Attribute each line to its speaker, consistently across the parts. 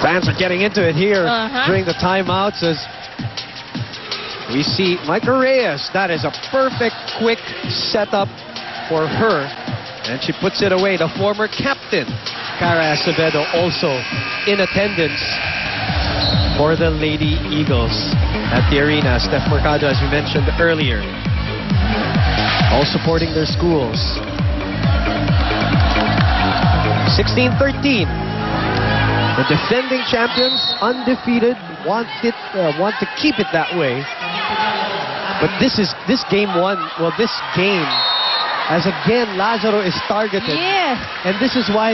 Speaker 1: Fans are getting into it here during the timeouts as we see Micah Reyes. That is a perfect, quick setup for her. And she puts it away. The former captain, Cara Acevedo, also in attendance for the Lady Eagles at the arena. Steph Mercado, as we mentioned earlier, all supporting their schools. 16-13. The defending champions, undefeated, want to keep it that way. But this game one. Well, this game, as again Lazaro is targeted.
Speaker 2: Yes.
Speaker 1: And this is why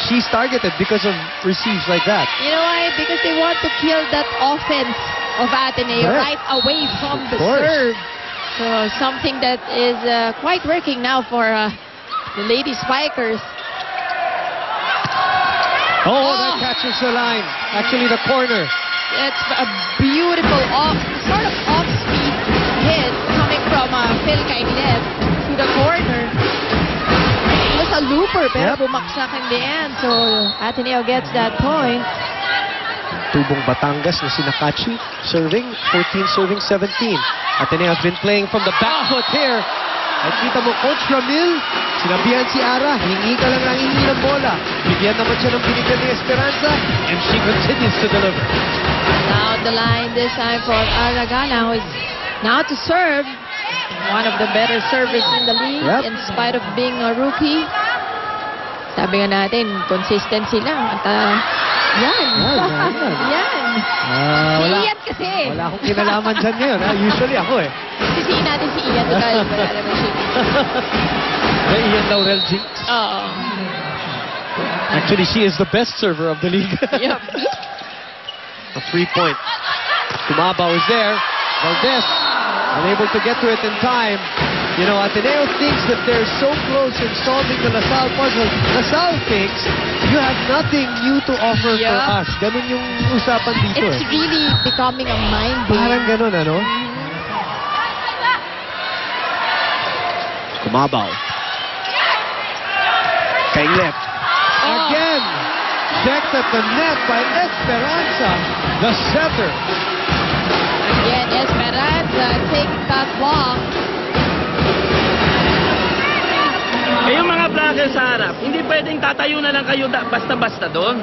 Speaker 1: she's targeted because of receives like that.
Speaker 2: You know why? Because they want to kill that offense of Ateneo right away from the serve. So something that is quite working now for the Lady Spikers.
Speaker 1: Oh, that catches the line. Actually, the corner.
Speaker 2: It's a beautiful sort of off-speed hit coming from Phil Cainlet to the corner. It was a looper, pero bumaksak in the end. So Ateneo gets that point.
Speaker 1: Tubong Batangas na si Nakachi serving, 14 serving 17. Ateneo has been playing from the back foot here. At kita mo, Coach Ramil, sinabihan si Ara, hingi ka lang ng hingi ng bola. Bigyan naman siya ng binigyan ni Esperanza, and she continues to deliver.
Speaker 2: Down the line this time for Aragana, who is now to serve. One of the better servers in the league, in spite of being a rookie. Sabi nga natin, consistency lang. At yan. Si Ian kasi.
Speaker 1: Wala akong kinalaman dyan ngayon. Usually ako eh.
Speaker 2: Sisihin natin si Ian. Wala naman siya.
Speaker 1: Ian Laurel Jinx.
Speaker 2: Oo.
Speaker 1: Actually, she is the best server of the league.
Speaker 2: Yep.
Speaker 1: A 3-point. Tumabaw is there. Valdez unable to get to it in time. You know, Ateneo thinks that they're so close in solving the LaSalle puzzle. LaSalle thinks you have nothing new to offer for us. Ganun yung usapan dito.
Speaker 2: It's really becoming a mind game.
Speaker 1: Parang ganun, ano? Kumabaw. Cainlet. Again, checked at the net by Esperanza, the setter.
Speaker 2: Again, Esperanza takes that block.
Speaker 3: Eh, yung mga vlogger sa harap, hindi pwedeng tatayo na lang kayo basta-basta doon.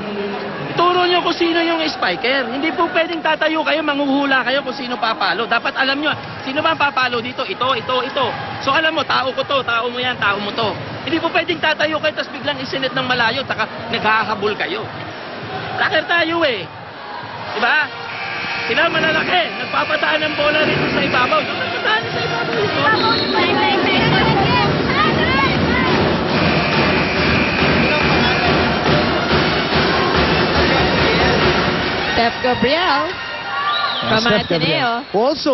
Speaker 3: Turo nyo kung sino yung spiker. Hindi po pwedeng tatayo kayo, manghuhula kayo kung sino papalo. Dapat alam nyo, sino ba ang papalo dito? Ito. So alam mo, tao ko to, tao mo yan, tao mo to. Hindi po pwedeng tatayo kayo, tapos biglang isinit ng malayo, taka naghahabol kayo. Vlogger tayo eh. Diba? Sila malalaki, nagpapataan ng bola rito sa ibabaw. Nagpapataan sa ibabaw rito.
Speaker 2: Steph Gabriel from Ateneo.
Speaker 1: Who also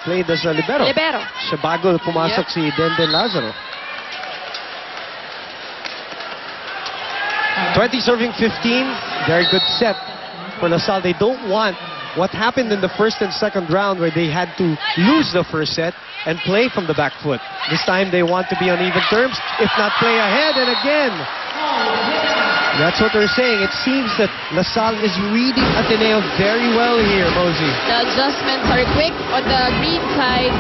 Speaker 1: played as a libero. Siya bago pumasok si Denden Lazaro. 20 serving 15. Very good set for LaSalle. They don't want what happened in the first and second round where they had to lose the first set and play from the back foot. This time they want to be on even terms, if not play ahead. And again, that's what they're saying. It seems that LaSalle is reading Ateneo very well here, Mosey.
Speaker 2: The adjustments are quick on the green side.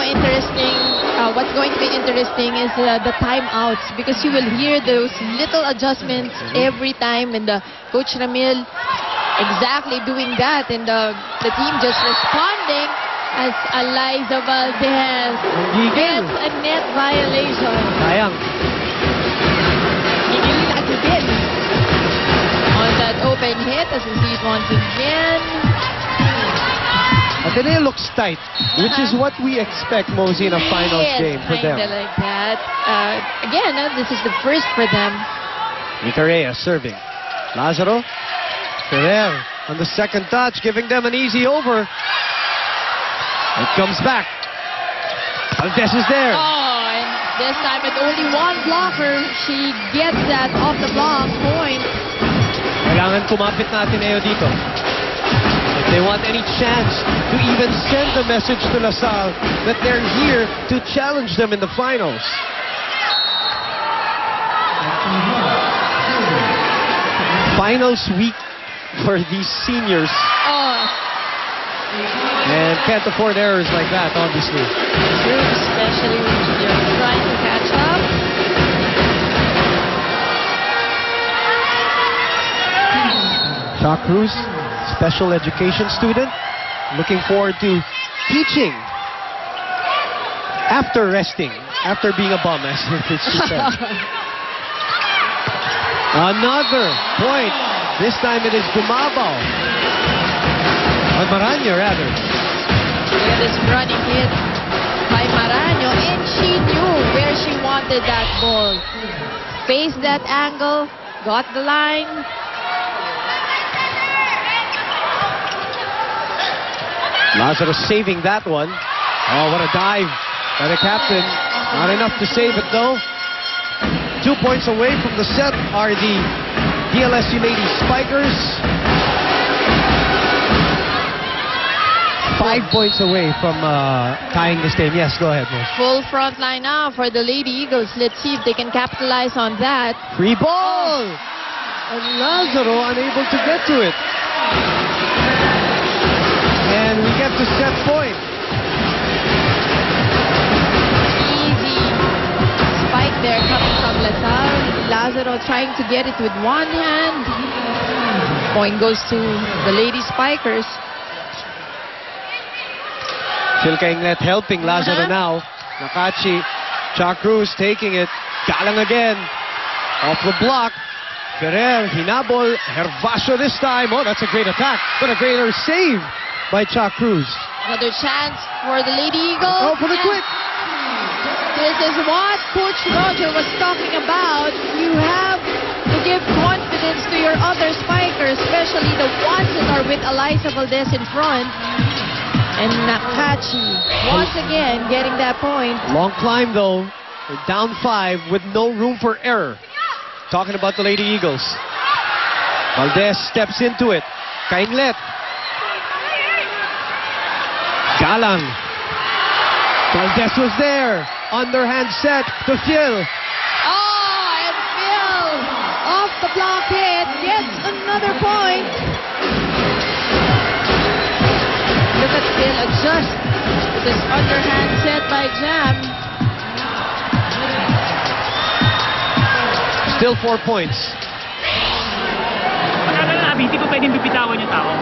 Speaker 2: Interesting. What's going to be interesting is the timeouts, because you will hear those little adjustments every time, and Coach Ramil exactly doing that, and the team just responding as Eliza Valdez gets a net violation.
Speaker 1: Sayang.
Speaker 2: On that open hit, as we see it once again.
Speaker 1: Ateneo looks tight, which is what we expect, Mosey, in a finals game for them.
Speaker 2: Like that. Again, this is the first for them.
Speaker 1: Micah Reyes serving. Lazaro. Ferrer on the second touch, giving them an easy over. It comes back. Valdez is there.
Speaker 2: Oh, and this time with only one blocker, she gets that off the block point.
Speaker 1: Kailangan kumapit na Ateneo dito. If they want any chance to even send a message to LaSalle that they're here to challenge them in the finals. finals week for these seniors.
Speaker 2: Oh,
Speaker 1: And can't afford errors like that, obviously.
Speaker 2: true, especially when you're trying to catch up.
Speaker 1: Cha Cruz, special education student, looking forward to teaching after resting, after being a bum, as she said. Another point. This time it is Gumabao. Maraño, rather.
Speaker 2: Look at this running hit by Maraño, and she knew where she wanted that ball. Faced that angle, got the line.
Speaker 1: Lazaro saving that one. Oh, what a dive by the captain. Not enough to save it, though. 2 points away from the set are the DLSU Lady Spikers. 5 points away from tying this game. Yes, go ahead, Mos.
Speaker 2: Full front line now for the Lady Eagles. Let's see if they can capitalize on that.
Speaker 1: Free ball! And Lazaro unable to get to it. And we get to set point.
Speaker 2: Easy spike there coming from Lasal. Lazaro trying to get it with one hand. Point goes to the Lady Spikers.
Speaker 1: Chilka Inglet helping Lazaro now. Nakachi, Cha Cruz taking it. Galang again. Off the block. Ferrer, hinabol. Hervasio this time. Oh, that's a great attack. But a greater save by Cha Cruz.
Speaker 2: Another chance for the Lady Eagles.
Speaker 1: Oh, for the
Speaker 2: And
Speaker 1: quick.
Speaker 2: this is what Coach Roger was talking about. You have to give confidence to your other spikers, especially the ones that are with Eliza Valdez in front. And Nakachi, once again, getting that point.
Speaker 1: Long climb, though. They're down 5 with no room for error. Talking about the Lady Eagles. Valdez steps into it. Kainglet. Galang. Valdez was there. Underhand set to Phil.
Speaker 2: Oh, and Phil, off the block hit, gets another point. Look at Phil adjust with this underhand set by Jam.
Speaker 1: Still 4 points.
Speaker 4: Pagkakala na, hindi ko pwedeng bibitawan yung tao.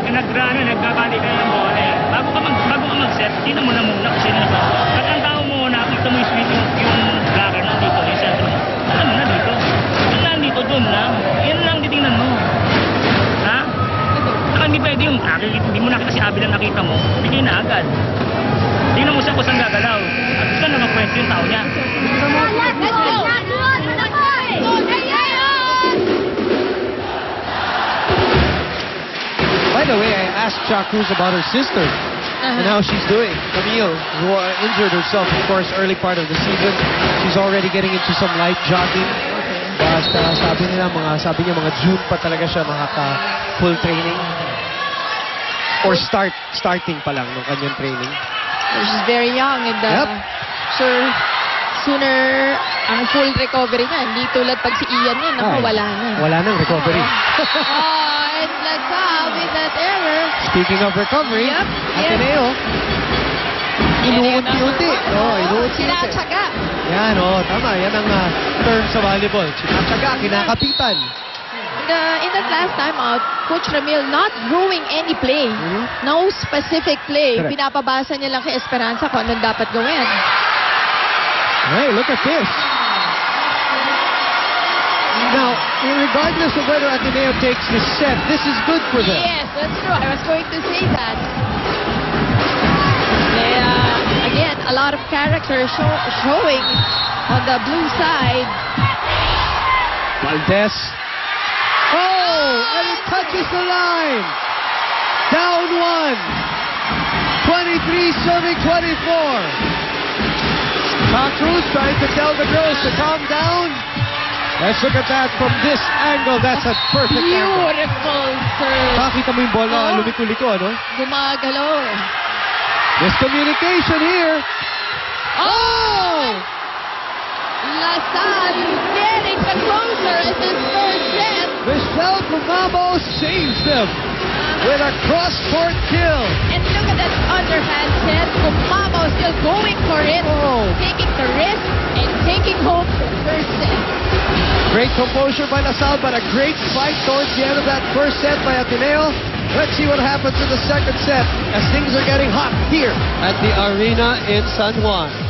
Speaker 4: Nagbabalik ka ng bola eh. Bago ka mag-set, tingnan mo na muna kung sino na ba. At ang tao mo na, kita mo yung sweet yung blocker nandito, yung center. Alam mo na dito. Doon lang dito, doon lang. Yan lang titingnan mo. Ha? Saka hindi pwede yung, hindi mo nakita si Abby lang nakita mo. Bigay na agad. Tingnan mo siya kung saan gagalaw. At saan na magpwesto yung tao niya.
Speaker 2: Let's go!
Speaker 1: By the way, I asked Cha Cruz about her sister and how she's doing. Camille, who injured herself, of course, early part of the season. She's already getting into some light jogging. But sabi niya mga June pa talaga siya makaka-full training. Or starting pa lang ng kanyang training.
Speaker 2: She's very young and sure, sooner ang full recovery niya. Hindi tulad pag si Ian yan, wala na.
Speaker 1: Wala nang recovery.
Speaker 2: And Lasal with that error.
Speaker 1: Speaking of recovery,
Speaker 2: Yep.
Speaker 1: Ateneo, inuunti-unti. Inuunti-unti.
Speaker 2: Sinatsaga.
Speaker 1: Yan, tama. Yan ang term sa volleyball. Sinatsaga, kinakapitan.
Speaker 2: In that last time out, Coach Ramil not drawing any play. No specific play.
Speaker 1: Correct.
Speaker 2: Pinapabasa niya lang kay Esperanza kung anong dapat gawin.
Speaker 1: Hey, look at this. Now, regardless of whether Ateneo takes this set, this is good for them.
Speaker 2: Yes, that's true. I was going to say that. Again, a lot of character showing on the blue side.
Speaker 1: Valdez. Oh, and it touches the line. Down 1. 23 serving 24. Cha Cruz trying to tell the girls to calm down. Let's look at that from this angle. That's a perfect angle.
Speaker 2: Beautiful serve.
Speaker 1: Nakita mo yung bola, lumiko-liko, ano?
Speaker 2: Gumagalaw.
Speaker 1: Miscommunication here.
Speaker 2: Oh! Lasal getting the closer as his first
Speaker 1: Mamo saves them with a cross-court kill.
Speaker 2: And look at that underhand set. Kumamo still going for it, taking the risk and taking home the first set.
Speaker 1: Great composure by LaSalle, but a great fight towards the end of that first set by Ateneo. Let's see what happens in the second set as things are getting hot here at the arena in San Juan.